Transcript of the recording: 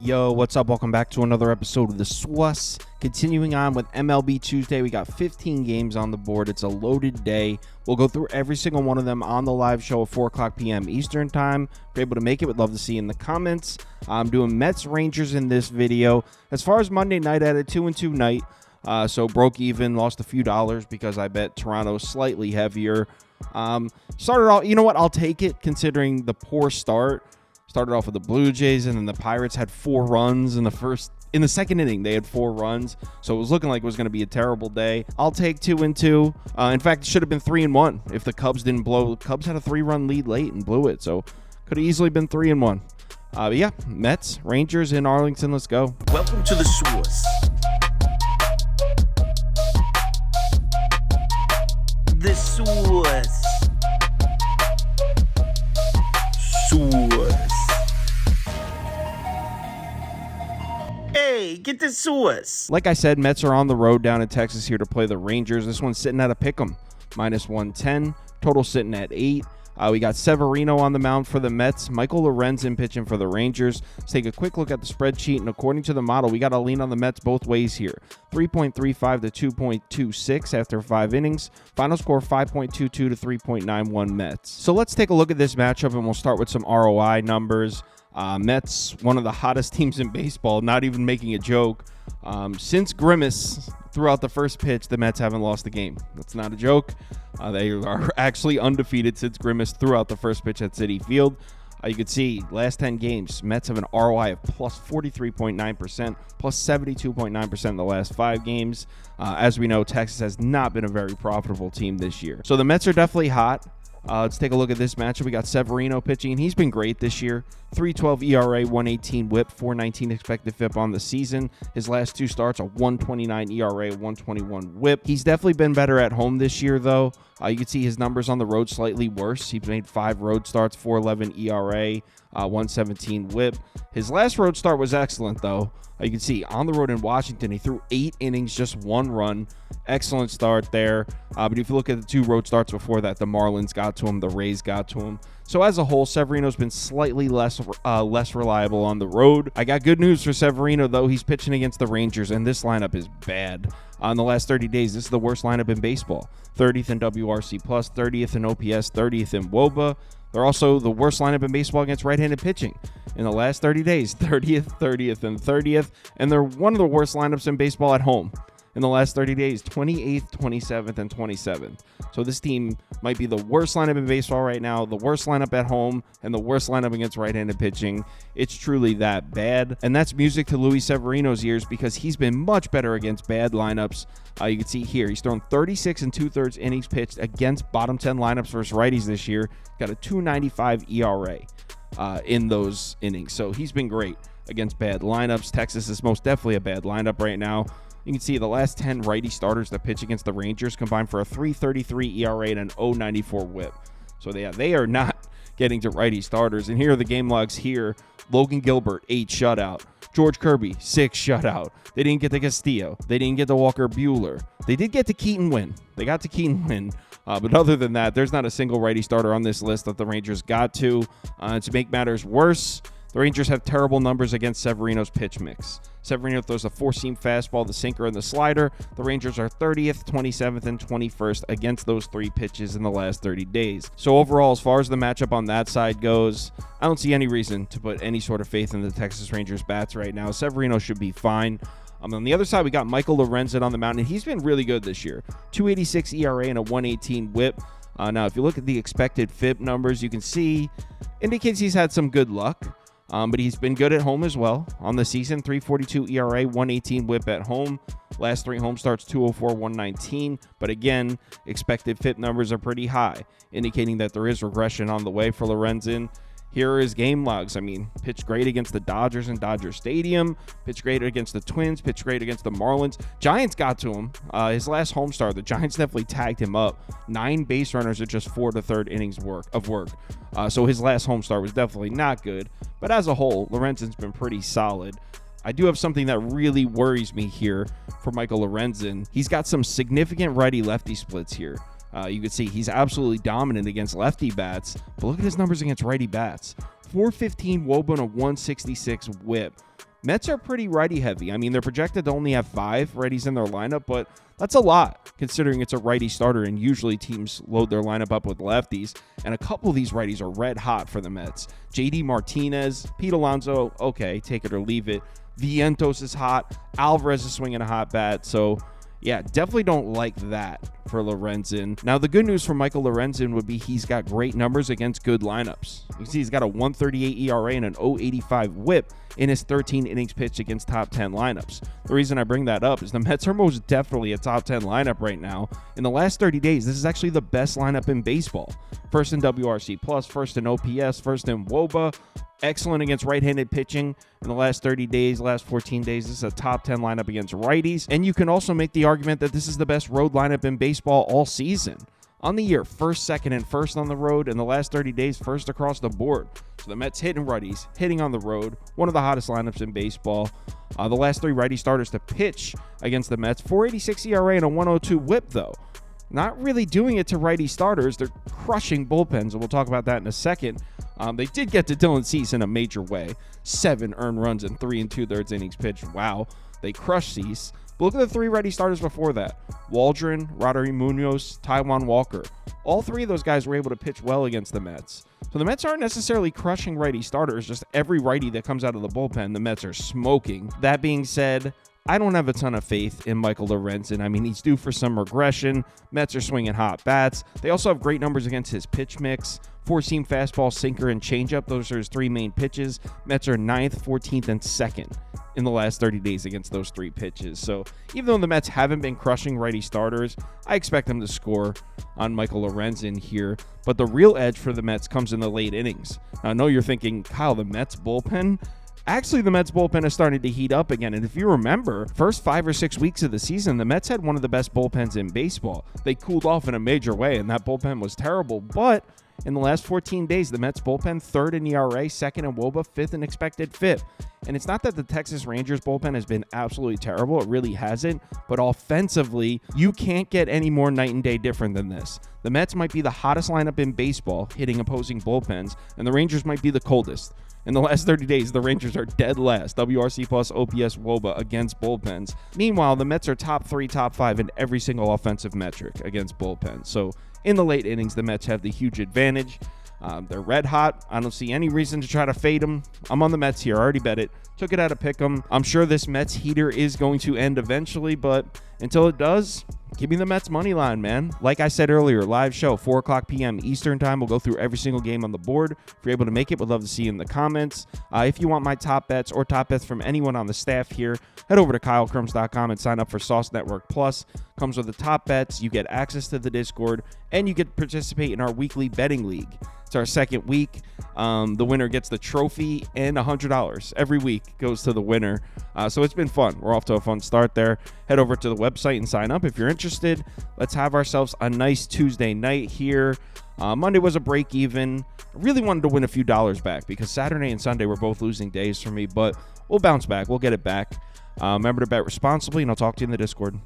Yo, what's up? Welcome back to another episode of the SWUS. Continuing on with MLB Tuesday, we got 15 games on the board. It's a loaded day. We'll go through every single one of them on the live show at 4 o'clock p.m. Eastern time. If you're able to make it, would love to see you in the comments. I'm doing Mets Rangers in this video. As far as Monday night, I had a 2-2 night. So broke even, lost a few dollars because I bet Toronto slightly heavier. Started off, you know what? I'll take it considering the poor start. Started off with the Blue Jays, and then the Pirates had 4 runs in the second inning. They had 4 runs, so it was looking like it was going to be a terrible day. I'll take 2-2. In fact, it should have been 3-1 if the Cubs didn't blow. The Cubs had a 3-run lead late and blew it, so could have easily been 3-1. But yeah, Mets, Rangers in Arlington. Let's go. Welcome to the SWUS. The SWUS. SWUS. Hey, get the SWUS. Like I said, Mets are on the road down in Texas here to play the Rangers. This one's sitting at a pick'em, -110. Total sitting at 8. We got Severino on the mound for the Mets. Michael Lorenzen pitching for the Rangers. Let's take a quick look at the spreadsheet, and according to the model, we got to lean on the Mets both ways here. 3.35 to 2.26 after 5 innings. Final score 5.22 to 3.91 Mets. So let's take a look at this matchup, and we'll start with some ROI numbers. Mets, one of the hottest teams in baseball, not even making a joke. Since Grimace threw out the first pitch, the Mets haven't lost a game. That's not a joke. They are actually undefeated since Grimace threw out the first pitch at Citi Field. You can see last 10 games, Mets have an ROI of plus 43.9%, plus 72.9% in the last 5 games. As we know, Texas has not been a very profitable team this year. So the Mets are definitely hot. Let's take a look at this matchup. We got Severino pitching, and he's been great this year. 3.12 ERA, 1.18 WHIP, 4.19 expected FIP on the season. His last 2 starts, a 1.29 ERA, 1.21 WHIP. He's definitely been better at home this year, though. You can see his numbers on the road slightly worse. He's made 5 road starts, 4.11 ERA, 1.17 WHIP. His last road start was excellent, though. You can see on the road in Washington, he threw 8 innings, just 1 run. Excellent start there. But if you look at the 2 road starts before that, the Marlins got to him, the Rays got to him. So as a whole, Severino's been slightly less reliable on the road. I got good news for Severino, though. He's pitching against the Rangers, and this lineup is bad. In the last 30 days, this is the worst lineup in baseball. 30th in WRC+, 30th in OPS, 30th in WOBA. They're also the worst lineup in baseball against right-handed pitching. In the last 30 days, 30th, 30th, and 30th. And they're one of the worst lineups in baseball at home. In the last 30 days, 28th, 27th, and 27th. So this team might be the worst lineup in baseball right now, the worst lineup at home, and the worst lineup against right-handed pitching. It's truly that bad. And that's music to Luis Severino's ears because he's been much better against bad lineups. You can see here, he's thrown 36 2/3 innings pitched against bottom 10 lineups versus righties this year. Got a 2.95 ERA in those innings. So he's been great against bad lineups. Texas is most definitely a bad lineup right now. You can see the last 10 righty starters that pitch against the Rangers combined for a 3.33 ERA and an 0.94 WHIP. So they are not getting to righty starters. And here are the game logs here. Logan Gilbert, 8 shutout. George Kirby, 6 shutout. They didn't get to Castillo. They didn't get to Walker Buehler. They did get to Keaton Winn. But other than that, there's not a single righty starter on this list that the Rangers got to. To make matters worse, the Rangers have terrible numbers against Severino's pitch mix. Severino throws a 4-seam fastball, the sinker, and the slider. The Rangers are 30th, 27th, and 21st against those 3 pitches in the last 30 days. So overall, as far as the matchup on that side goes, I don't see any reason to put any sort of faith in the Texas Rangers bats right now. Severino should be fine. On the other side, we got Michael Lorenzen on the mound, and he's been really good this year. 2.86 ERA and a 1.18 WHIP. Now, if you look at the expected FIP numbers, you can see indicates he's had some good luck. But he's been good at home as well. On the season, 3.42 ERA, 1.18 WHIP at home. Last 3 home starts, 2.04, 1.19. But again, expected FIP numbers are pretty high, indicating that there is regression on the way for Lorenzen. Here are his game logs. I mean, pitched great against the Dodgers in Dodger Stadium, pitched great against the Twins, pitched great against the Marlins. Giants got to him. His last home start, the Giants definitely tagged him up. 9 base runners at just 4 1/3 innings of work. So his last home start was definitely not good. But as a whole, Lorenzen's been pretty solid. I do have something that really worries me here for Michael Lorenzen. He's got some significant righty-lefty splits here. You can see he's absolutely dominant against lefty bats, but look at his numbers against righty bats. 415 WOBA and a 166 WHIP. Mets are pretty righty heavy. I mean, they're projected to only have 5 righties in their lineup, but that's a lot considering it's a righty starter, and usually teams load their lineup up with lefties, and a couple of these righties are red hot for the Mets. JD Martinez, Pete Alonso, okay, take it or leave it. Vientos is hot. Alvarez is swinging a hot bat, so yeah, definitely don't like that for Lorenzen. Now, the good news for Michael Lorenzen would be he's got great numbers against good lineups. You can see he's got a 1.38 ERA and an 0.85 whip in his 13 innings pitched against top 10 lineups. The reason I bring that up is the Mets are most definitely a top 10 lineup right now. In the last 30 days, this is actually the best lineup in baseball. First in WRC+, first in OPS, first in WOBA. Excellent against right-handed pitching in the last 30 days, last 14 days. This is a top 10 lineup against righties. And you can also make the argument that this is the best road lineup in baseball all season. On the year, first, second, and first on the road. In the last 30 days, first across the board. So the Mets hitting righties, hitting on the road. One of the hottest lineups in baseball. The last 3 righty starters to pitch against the Mets. 4.86 ERA and a 1.02 whip, though. Not really doing it to righty starters. They're crushing bullpens, and we'll talk about that in a second. They did get to Dylan Cease in a major way. 7 earned runs in 3 2/3 innings pitched. Wow, they crushed Cease. But look at the 3 righty starters before that. Waldron, Roderick Munoz, Taijuan Walker. All 3 of those guys were able to pitch well against the Mets. So the Mets aren't necessarily crushing righty starters. Just every righty that comes out of the bullpen, the Mets are smoking. That being said, I don't have a ton of faith in Michael Lorenzen. I mean, he's due for some regression. Mets are swinging hot bats. They also have great numbers against his pitch mix. 4-seam fastball, sinker, and changeup. Those are his 3 main pitches. Mets are 9th, 14th, and 2nd in the last 30 days against those 3 pitches. So even though the Mets haven't been crushing righty starters, I expect them to score on Michael Lorenzen here. But the real edge for the Mets comes in the late innings. Now, I know you're thinking, Kyle, the Mets bullpen? Actually, the Mets bullpen is starting to heat up again. And if you remember, first 5 or 6 weeks of the season, the Mets had one of the best bullpens in baseball. They cooled off in a major way, and that bullpen was terrible. But in the last 14 days, the Mets bullpen 3rd in ERA, 2nd in WOBA, 5th in expected FIP. And it's not that the Texas Rangers bullpen has been absolutely terrible. It really hasn't. But offensively, you can't get any more night and day different than this. The Mets might be the hottest lineup in baseball, hitting opposing bullpens, and the Rangers might be the coldest. In the last 30 days, the Rangers are dead last, WRC+, OPS, WOBA against bullpens. Meanwhile, the Mets are top 3, top 5 in every single offensive metric against bullpens. So in the late innings, the Mets have the huge advantage. They're red hot. I don't see any reason to try to fade them. I'm on the Mets here. I already bet it. Took it out of pick'em. I'm sure this Mets heater is going to end eventually, but until it does, give me the Mets money line, man. Like I said earlier, live show, 4 o'clock p.m. Eastern time. We'll go through every single game on the board. If you're able to make it, we'd love to see you in the comments. If you want my top bets or top bets from anyone on the staff here, head over to KyleKirms.com and sign up for Sauce Network Plus. Comes with the top bets. You get access to the Discord, and you get to participate in our weekly betting league. It's our 2nd week. The winner gets the trophy, and $100 every week goes to the winner. So it's been fun. We're off to a fun start there. Head over to the website and sign up if you're interested. Let's have ourselves a nice Tuesday night here. Monday was a break even. I really wanted to win a few dollars back because Saturday and Sunday were both losing days for me, but we'll bounce back. We'll get it back. Remember to bet responsibly, and I'll talk to you in the Discord.